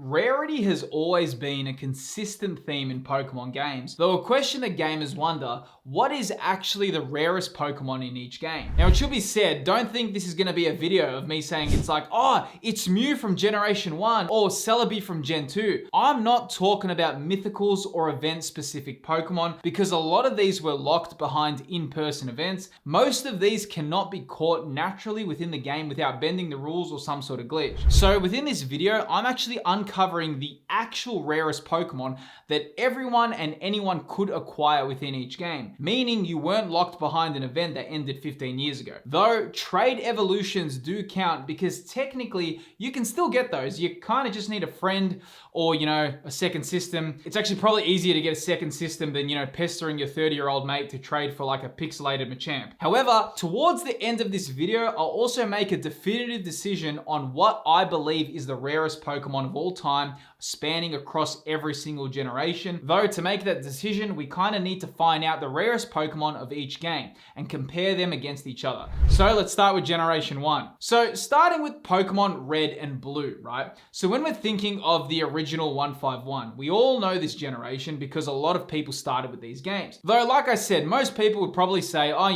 Rarity has always been a consistent theme in Pokemon games, though a question that gamers wonder, what is actually the rarest Pokemon in each game? Now it should be said, don't think this is going to be a video of me saying it's like, oh, it's Mew from Generation 1 or Celebi from Gen 2. I'm not talking about mythicals or event-specific Pokemon because a lot of these were locked behind in-person events. Most of these cannot be caught naturally within the game without bending the rules or some sort of glitch. So within this video, I'm actually uncovering the actual rarest Pokemon that everyone and anyone could acquire within each game, meaning you weren't locked behind an event that ended 15 years ago. Though trade evolutions do count because technically you can still get those. You kind of just need a friend or, a second system. It's actually probably easier to get a second system than, pestering your 30-year-old mate to trade for like a pixelated Machamp. However, towards the end of this video, I'll also make a definitive decision on what I believe is the rarest Pokemon of all time, spanning across every single generation. Though to make that decision, we kind of need to find out the rarest Pokemon of each game and compare them against each other. So let's start with Generation 1. So starting with Pokemon Red and Blue, right? So when we're thinking of the original 151, we all know this generation because a lot of people started with these games. Though like I said, most people would probably say, oh,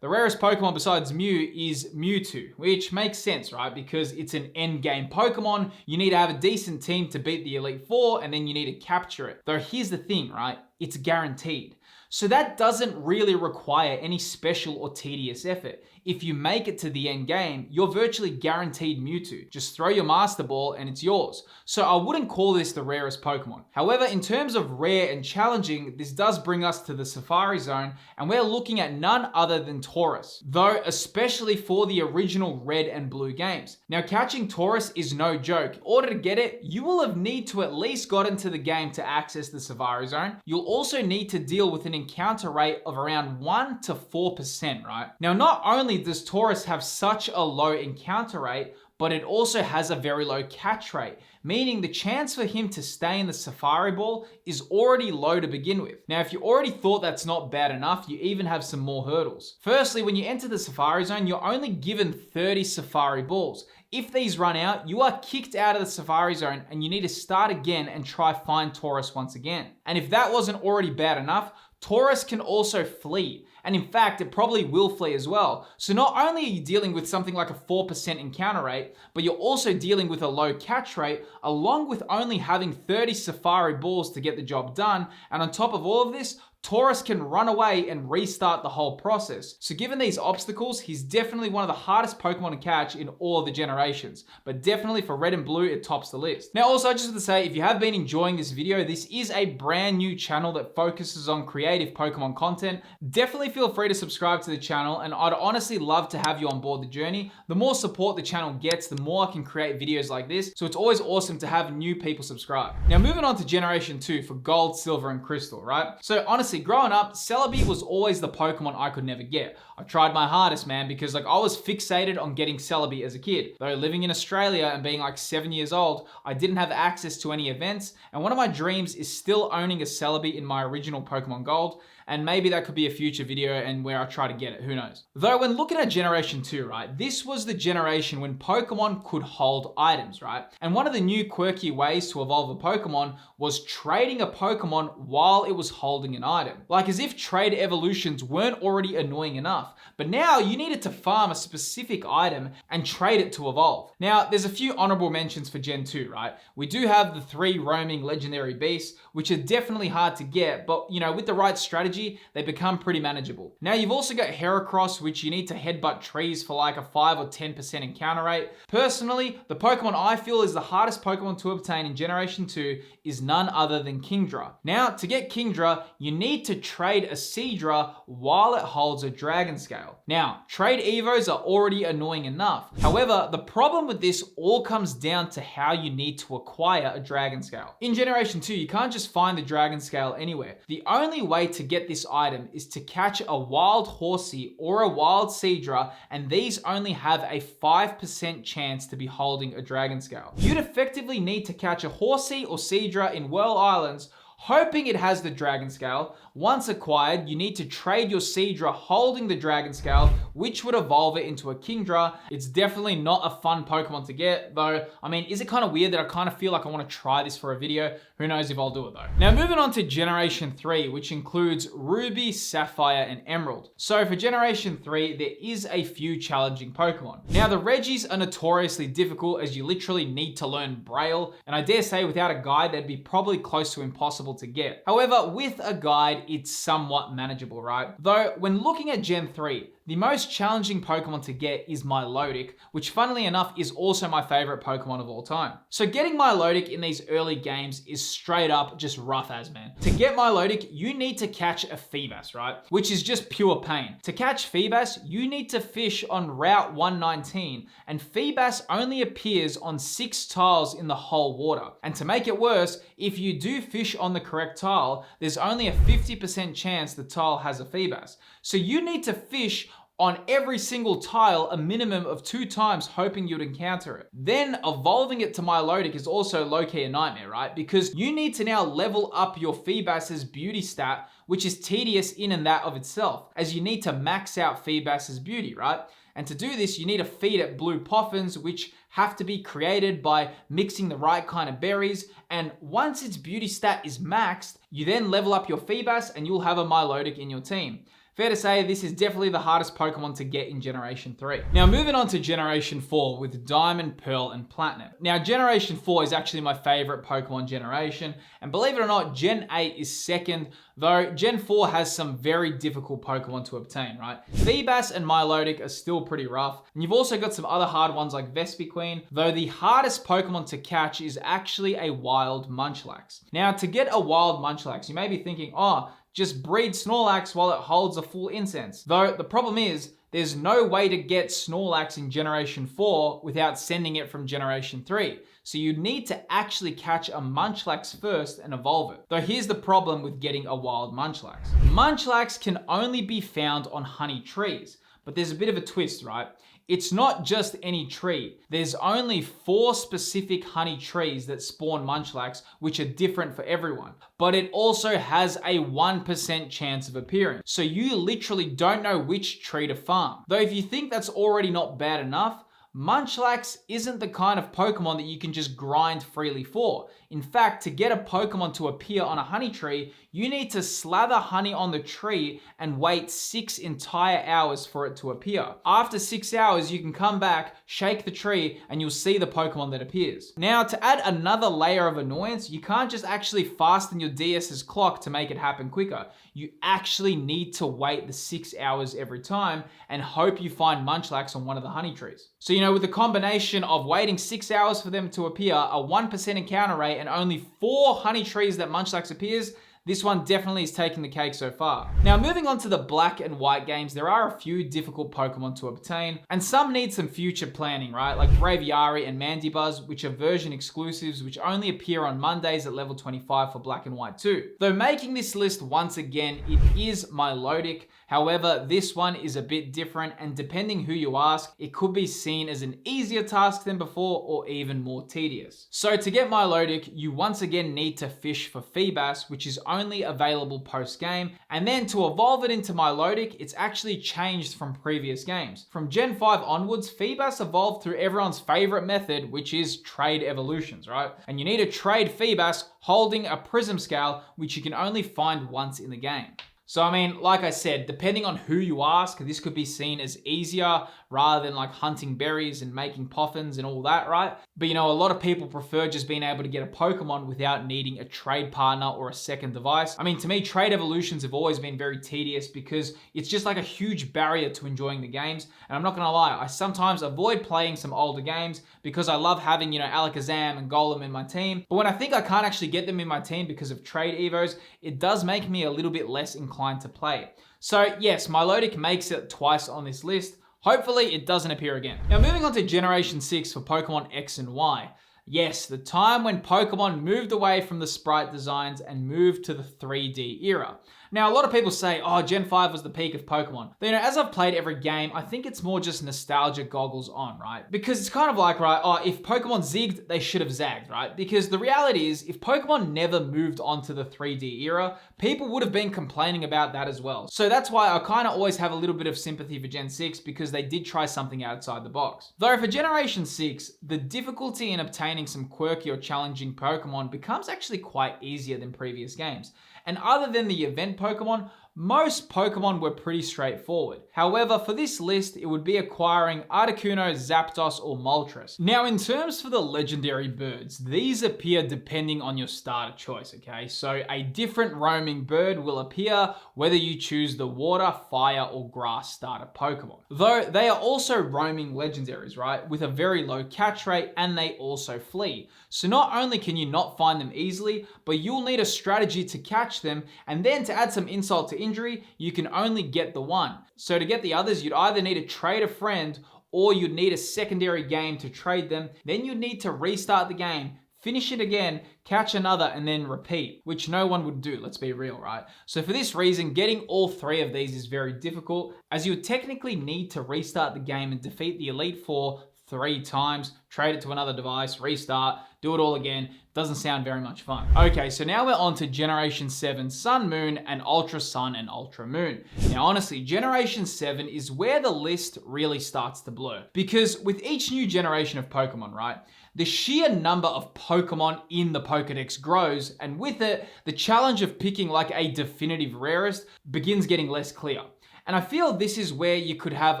the rarest Pokemon besides Mew is Mewtwo, which makes sense, right? Because it's an endgame Pokemon. You need to have a decent team to beat the Elite Four, and then you need to capture it. Though here's the thing, right? It's guaranteed. So that doesn't really require any special or tedious effort. If you make it to the end game, you're virtually guaranteed Mewtwo. Just throw your Master Ball and it's yours. So I wouldn't call this the rarest Pokemon. However, in terms of rare and challenging, this does bring us to the Safari Zone, and we're looking at none other than Tauros, though especially for the original Red and Blue games. Now catching Tauros is no joke. In order to get it, you will have need to at least got into the game to access the Safari Zone. You'll also need to deal with an encounter rate of around 1 to 4%, right? Now not only does Tauros have such a low encounter rate, but it also has a very low catch rate, meaning the chance for him to stay in the Safari Ball is already low to begin with. Now, if you already thought that's not bad enough, you even have some more hurdles. Firstly, when you enter the Safari Zone, you're only given 30 Safari Balls. If these run out, you are kicked out of the Safari Zone and you need to start again and try find Tauros once again. And if that wasn't already bad enough, Tauros can also flee. And in fact, it probably will flee as well. So not only are you dealing with something like a 4% encounter rate, but you're also dealing with a low catch rate, along with only having 30 Safari Balls to get the job done. And on top of all of this, Tauros can run away and restart the whole process. So given these obstacles, he's definitely one of the hardest Pokemon to catch in all of the generations. But definitely for Red and Blue, it tops the list. Now also, just to say, if you have been enjoying this video, this is a brand new channel that focuses on creative Pokemon content. Definitely feel free to subscribe to the channel, and I'd honestly love to have you on board the journey. The more support the channel gets, the more I can create videos like this. So it's always awesome to have new people subscribe. Now moving on to Generation 2 for Gold, Silver, and Crystal, right? So honestly, growing up, Celebi was always the Pokemon I could never get. I tried my hardest, man, because I was fixated on getting Celebi as a kid. Though living in Australia and being 7 years old, I didn't have access to any events, and one of my dreams is still owning a Celebi in my original Pokemon Gold, and maybe that could be a future video and where I try to get it, who knows. Though when looking at Generation 2, right, this was the generation when Pokemon could hold items, right? And one of the new quirky ways to evolve a Pokemon was trading a Pokemon while it was holding an item. Like as if trade evolutions weren't already annoying enough, but now you needed to farm a specific item and trade it to evolve. Now, there's a few honorable mentions for Gen 2, right? We do have the 3 roaming legendary beasts, which are definitely hard to get, but with the right strategy, they become pretty manageable. Now you've also got Heracross, which you need to headbutt trees for a 5 or 10% encounter rate. Personally, the Pokemon I feel is the hardest Pokemon to obtain in Generation 2 is none other than Kingdra. Now, to get Kingdra, you need to trade a Seadra while it holds a Dragon Scale. Now, trade Evos are already annoying enough. However, the problem with this all comes down to how you need to acquire a Dragon Scale. In Generation 2, you can't just find the Dragon Scale anywhere. The only way to get this item is to catch a wild Horsey or a wild Seadra, and these only have a 5% chance to be holding a Dragon Scale. You'd effectively need to catch a Horsey or Seadra in Whirl Islands, hoping it has the Dragon Scale. Once acquired, you need to trade your Seadra holding the Dragon Scale which would evolve it into a Kingdra. It's definitely not a fun Pokemon to get, though. I mean, is it kind of weird that I kind of feel like I want to try this for a video? Who knows if I'll do it though. Now moving on to Generation 3, which includes Ruby, Sapphire, and Emerald. So for Generation 3, there is a few challenging Pokemon. Now the Regis are notoriously difficult as you literally need to learn Braille, and I dare say without a guide, they'd be probably close to impossible to get. However, with a guide, it's somewhat manageable, right? Though when looking at Gen 3, the most challenging Pokemon to get is Milotic, which funnily enough is also my favorite Pokemon of all time. So getting Milotic in these early games is straight up just rough as, man. To get Milotic, you need to catch a Feebas, right? Which is just pure pain. To catch Feebas, you need to fish on Route 119, and Feebas only appears on 6 tiles in the whole water. And to make it worse, if you do fish on the correct tile, there's only a 50% chance the tile has a Feebas. So you need to fish on every single tile a minimum of 2 times, hoping you'd encounter it. Then evolving it to Milotic is also low-key a nightmare, right? Because you need to now level up your Feebas's beauty stat, which is tedious in and that of itself, as you need to max out Feebas's beauty, right? And to do this, you need to feed it blue poffins, which have to be created by mixing the right kind of berries. And once its beauty stat is maxed, you then level up your Feebas and you'll have a Milotic in your team. Fair to say, this is definitely the hardest Pokemon to get in Generation 3. Now moving on to Generation 4 with Diamond, Pearl, and Platinum. Now Generation 4 is actually my favorite Pokemon generation, and believe it or not, Gen 8 is second, though Gen 4 has some very difficult Pokemon to obtain, right? Feebas and Milotic are still pretty rough, and you've also got some other hard ones like Vespiquen, though the hardest Pokemon to catch is actually a wild Munchlax. Now to get a wild Munchlax, you may be thinking, oh, just breed Snorlax while it holds a full incense. Though the problem is, there's no way to get Snorlax in Generation 4 without sending it from Generation 3. So you need to actually catch a Munchlax first and evolve it. Though here's the problem with getting a wild Munchlax. Munchlax can only be found on honey trees, but there's a bit of a twist, right? It's not just any tree. There's only 4 specific honey trees that spawn Munchlax, which are different for everyone. But it also has a 1% chance of appearing. So you literally don't know which tree to farm. Though if you think that's already not bad enough, Munchlax isn't the kind of Pokemon that you can just grind freely for. In fact, to get a Pokemon to appear on a honey tree, you need to slather honey on the tree and wait 6 entire hours for it to appear. After 6 hours, you can come back, shake the tree, and you'll see the Pokemon that appears. Now, to add another layer of annoyance, you can't just actually fasten your DS's clock to make it happen quicker. You actually need to wait the 6 hours every time and hope you find Munchlax on one of the honey trees. So, you know, with the combination of waiting 6 hours for them to appear, a 1% encounter rate, and only 4 honey trees that Munchlax appears, this one definitely is taking the cake so far. Now moving on to the black and white games, there are a few difficult Pokemon to obtain, and some need some future planning, right? Like Braviary and Mandibuzz, which are version exclusives, which only appear on Mondays at level 25 for black and white too. Though making this list once again, it is Milotic. However, this one is a bit different, and depending who you ask, it could be seen as an easier task than before or even more tedious. So to get Milotic, you once again need to fish for Feebas, which is only available post-game, and then to evolve it into Milotic, it's actually changed from previous games. From Gen 5 onwards, Feebas evolved through everyone's favorite method, which is trade evolutions, right? And you need to trade Feebas holding a prism scale, which you can only find once in the game. So, I mean, like I said, depending on who you ask, this could be seen as easier rather than like hunting berries and making poffins and all that, right? But you know, a lot of people prefer just being able to get a Pokemon without needing a trade partner or a second device. I mean, to me, trade evolutions have always been very tedious because it's just like a huge barrier to enjoying the games. And I'm not gonna lie, I sometimes avoid playing some older games because I love having, you know, Alakazam and Golem in my team. But when I think I can't actually get them in my team because of trade evos, it does make me a little bit less inclined to play. So yes, Milotic makes it twice on this list. Hopefully it doesn't appear again. Now moving on to Generation 6 for Pokemon X and Y. Yes, the time when Pokemon moved away from the sprite designs and moved to the 3D era. Now, a lot of people say, oh, Gen 5 was the peak of Pokemon. But, as I've played every game, I think it's more just nostalgia goggles on, right? Because it's kind of like, right, oh, if Pokemon zigged, they should have zagged, right? Because the reality is, if Pokemon never moved on to the 3D era, people would have been complaining about that as well. So that's why I kind of always have a little bit of sympathy for Gen 6, because they did try something outside the box. Though for Generation 6, the difficulty in obtaining some quirky or challenging Pokemon becomes actually quite easier than previous games. And other than the event Pokemon, most Pokemon were pretty straightforward. However, for this list, it would be acquiring Articuno, Zapdos, or Moltres. Now, in terms for the legendary birds, these appear depending on your starter choice, okay? So a different roaming bird will appear whether you choose the water, fire, or grass starter Pokemon. Though they are also roaming legendaries, right? With a very low catch rate, and they also flee. So not only can you not find them easily, but you'll need a strategy to catch them, and then to add some insult to injury, you can only get the one. So to get the others, you'd either need to trade a friend, or you'd need a secondary game to trade them. Then you'd need to restart the game, finish it again, catch another, and then repeat, which no one would do, let's be real, right? So for this reason, getting all three of these is very difficult, as you would technically need to restart the game and defeat the Elite Four 3 times, trade it to another device, restart, do it all again. Doesn't sound very much fun. Okay, so now we're on to Generation 7 Sun Moon and Ultra Sun and Ultra Moon. Now honestly, Generation 7 is where the list really starts to blur. Because with each new generation of Pokemon, right, the sheer number of Pokemon in the Pokedex grows, and with it, the challenge of picking like a definitive rarest begins getting less clear. And I feel this is where you could have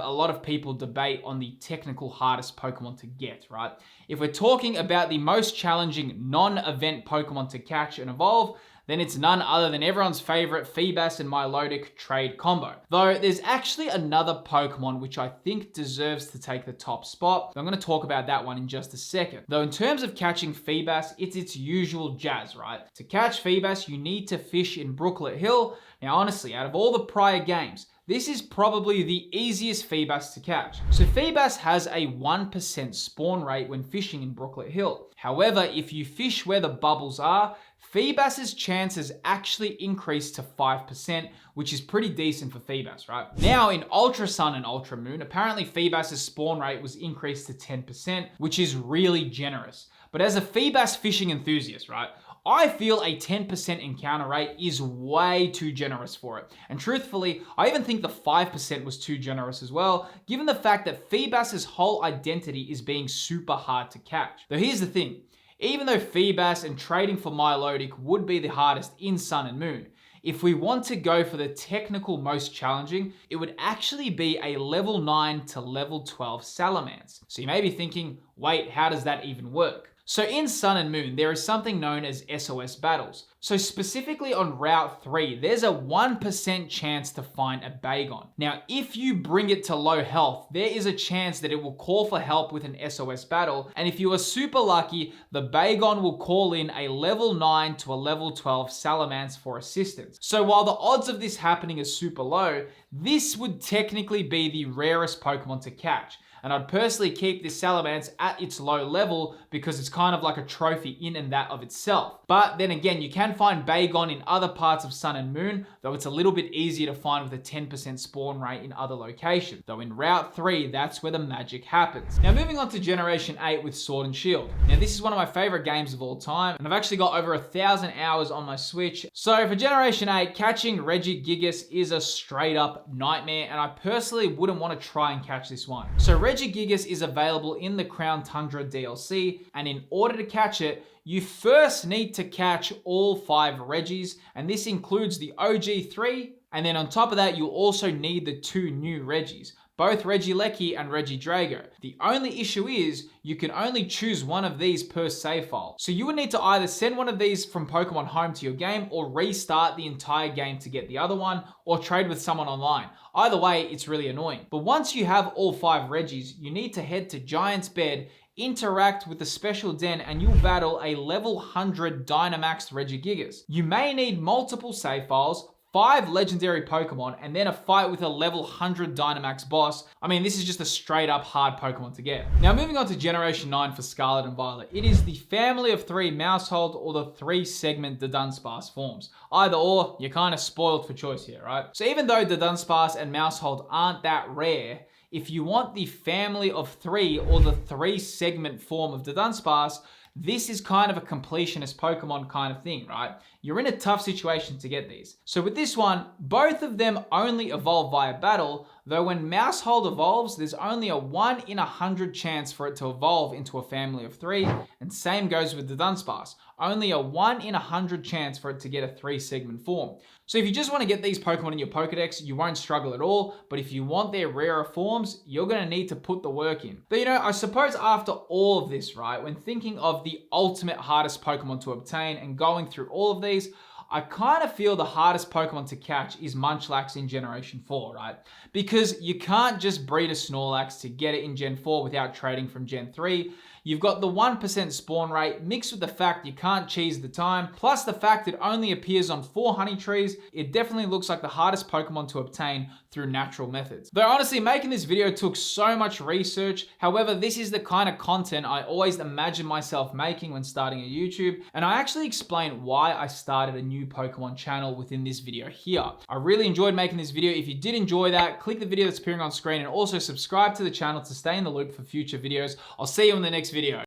a lot of people debate on the technical hardest Pokemon to get, right? If we're talking about the most challenging non-event Pokemon to catch and evolve, then it's none other than everyone's favorite Feebas and Milotic trade combo. Though there's actually another Pokemon which I think deserves to take the top spot. I'm going to talk about that one in just a second. Though in terms of catching Feebas, it's its usual jazz, right? To catch Feebas, you need to fish in Brooklet Hill. Now honestly, out of all the prior games, this is probably the easiest Feebas to catch. So Feebas has a 1% spawn rate when fishing in Brooklet Hill. However, if you fish where the bubbles are, Feebas's chances actually increase to 5%, which is pretty decent for Feebas, right? Now in Ultra Sun and Ultra Moon, apparently Feebas's spawn rate was increased to 10%, which is really generous. But as a Feebas fishing enthusiast, right, I feel a 10% encounter rate is way too generous for it. And truthfully, I even think the 5% was too generous as well, given the fact that Feebas's whole identity is being super hard to catch. Though here's the thing, even though Feebas and trading for Milotic would be the hardest in Sun and Moon, if we want to go for the technical most challenging, it would actually be a level 9 to level 12 Salamence. So you may be thinking, wait, how does that even work? So in Sun and Moon, there is something known as SOS battles. So specifically on Route 3, there's a 1% chance to find a Bagon. Now, if you bring it to low health, there is a chance that it will call for help with an SOS battle. And if you are super lucky, the Bagon will call in a level 9 to a level 12 Salamence for assistance. So while the odds of this happening are super low, this would technically be the rarest Pokemon to catch. And I'd personally keep this Salamence at its low level because it's kind of like a trophy in and that of itself. But then again, you can find Bagon in other parts of Sun and Moon, though it's a little bit easier to find with a 10% spawn rate in other locations. Though in Route 3, that's where the magic happens. Now moving on to Generation 8 with Sword and Shield. Now this is one of my favorite games of all time, and I've actually got over 1,000 hours on my Switch. So for Generation 8, catching Regigigas is a straight up nightmare, and I personally wouldn't want to try and catch this one. So Regigigas is available in the Crown Tundra DLC, and in order to catch it, you first need to catch all 5 Regis, and this includes the OG 3, and then on top of that, you'll also need the 2 new Regis, both Regieleki and Regidrago. The only issue is, you can only choose one of these per save file. So you would need to either send one of these from Pokemon Home to your game, or restart the entire game to get the other one, or trade with someone online. Either way, it's really annoying. But once you have all 5 Regis, you need to head to Giant's Bed, interact with the special den, and you'll battle a level 100 Dynamaxed Regigigas. You may need multiple save files, 5 legendary Pokemon, and then a fight with a level 100 Dynamax boss. I mean, this is just a straight up hard Pokemon to get. Now moving on to Generation 9 for Scarlet and Violet. It is the family of 3 Mousehold or the 3 segment Dunsparce forms. Either or, you're kind of spoiled for choice here, right? So even though Dunsparce and Mousehold aren't that rare, if you want the family of 3 or the 3 segment form of Dunsparce, this is kind of a completionist Pokemon kind of thing, right? You're in a tough situation to get these. So with this one, both of them only evolve via battle, though when Mousehold evolves, there's only a 1 in 100 chance for it to evolve into a family of 3, and same goes with the Dunsparce. Only a 1 in 100 chance for it to get a 3 segment form. So if you just want to get these Pokemon in your Pokedex, you won't struggle at all, but if you want their rarer forms, you're going to need to put the work in. But I suppose after all of this, right, when thinking of the ultimate hardest Pokemon to obtain and going through all of these, I kind of feel the hardest Pokemon to catch is Munchlax in Generation 4, right? Because you can't just breed a Snorlax to get it in Gen 4 without trading from Gen 3. You've got the 1% spawn rate mixed with the fact you can't cheese the time, plus the fact it only appears on 4 honey trees. It definitely looks like the hardest Pokemon to obtain through natural methods. Though honestly, making this video took so much research. However, this is the kind of content I always imagined myself making when starting a YouTube, and I actually explain why I started a new Pokemon channel within this video here. I really enjoyed making this video. If you did enjoy that, click the video that's appearing on screen and also subscribe to the channel to stay in the loop for future videos. I'll see you in the next video.